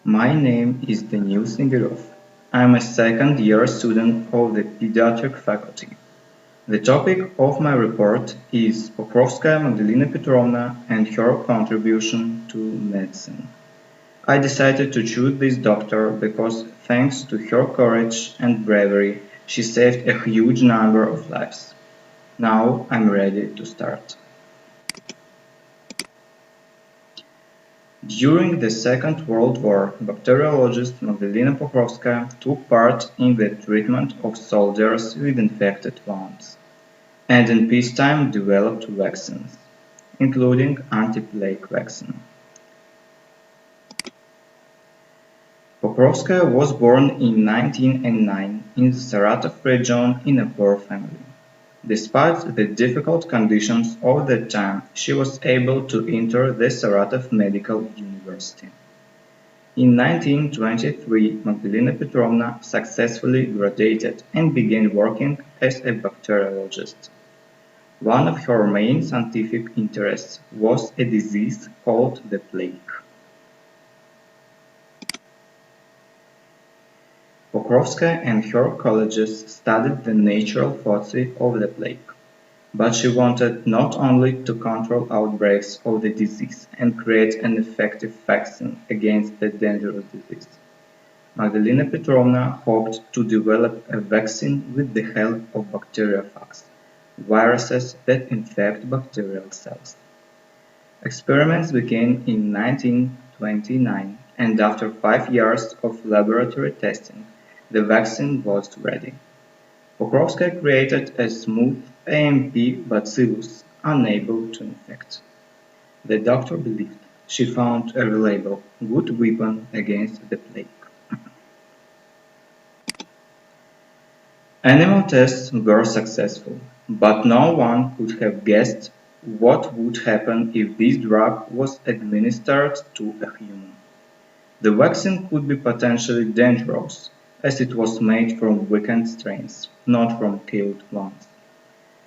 My name is Danil Снегирев. I am a second-year student of the pediatric faculty. The topic of my report is Pokrovskaya Magdalina Petrovna and her contribution to medicine. I decided to choose this doctor because thanks to her courage and bravery, she saved a huge number of lives. Now I'm ready to start. During the Second World War, bacteriologist Magdalina Pokrovskaya took part in the treatment of soldiers with infected wounds, and in peacetime developed vaccines, including anti-plague vaccine. Pokrovskaya was born in 1909 in the Saratov region in a poor family. Despite the difficult conditions of the time, she was able to enter the Saratov Medical University. In 1923, Magdalena Petrovna successfully graduated and began working as a bacteriologist. One of her main scientific interests was a disease called the plague. Pokrovskaya and her colleagues studied the natural causes of the plague, but she wanted not only to control outbreaks of the disease and create an effective vaccine against the dangerous disease. Magdalena Petrovna hoped to develop a vaccine with the help of bacteriophages, viruses that infect bacterial cells. Experiments began in 1929, and after 5 years of laboratory testing, the vaccine was ready. Pokrovskaya created a smooth AMP bacillus unable to infect. The doctor believed she found a reliable, good weapon against the plague. Animal tests were successful, but no one could have guessed what would happen if this drug was administered to a human. The vaccine could be potentially dangerous, as it was made from weakened strains, not from killed ones.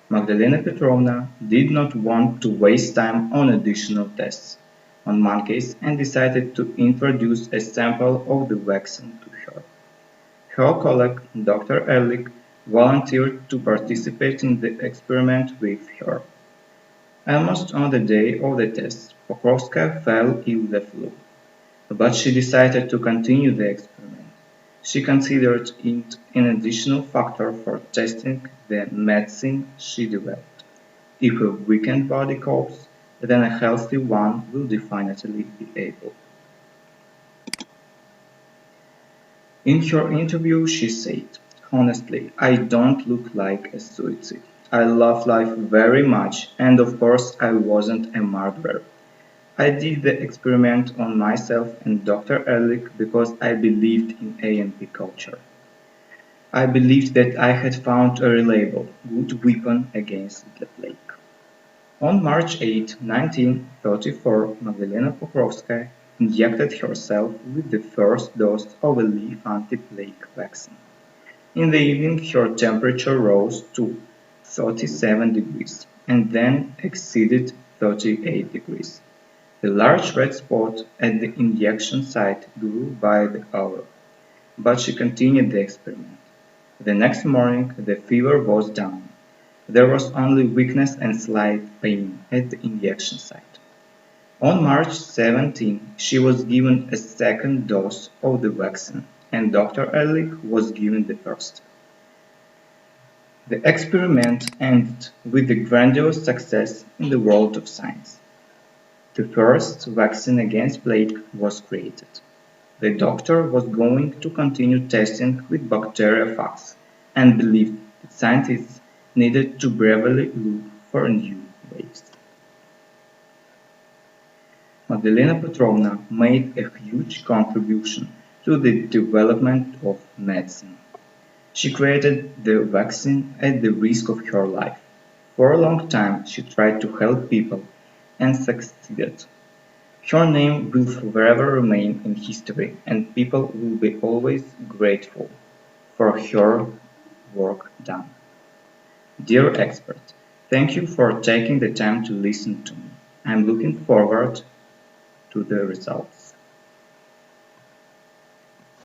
Magdalena Petrovna did not want to waste time on additional tests on monkeys and decided to introduce a sample of the vaccine to her. Her colleague, Dr. Ehrlich, volunteered to participate in the experiment with her. Almost on the day of the test, Pokrovskaya fell ill with the flu, but she decided to continue the experiment. She considered it an additional factor for testing the medicine she developed. If a weakened body copes, then a healthy one will definitely be able. In her interview, she said, "Honestly, I don't look like a suicide. I love life very much, and of course I wasn't a murderer. I did the experiment on myself and Dr. Ehrlich because I believed in AMP culture. I believed that I had found a reliable, good weapon against the plague." On March 8, 1934, Magdalena Pokrovskaya injected herself with the first dose of a leaf anti-plague vaccine. In the evening, her temperature rose to 37 degrees and then exceeded 38 degrees. The large red spot at the injection site grew by the hour, but she continued the experiment. The next morning, the fever was down. There was only weakness and slight pain at the injection site. On March 17, she was given a second dose of the vaccine, and Dr. Ehrlich was given the first. The experiment ended with a grandiose success in the world of science. The first vaccine against plague was created. The doctor was going to continue testing with bacteriophages and believed that scientists needed to bravely look for new ways. Magdalena Petrovna made a huge contribution to the development of medicine. She created the vaccine at the risk of her life. For a long time she tried to help people and succeeded. Her name will forever remain in history, and people will be always grateful for her work done. Dear expert, thank you for taking the time to listen to me. I'm looking forward to the results.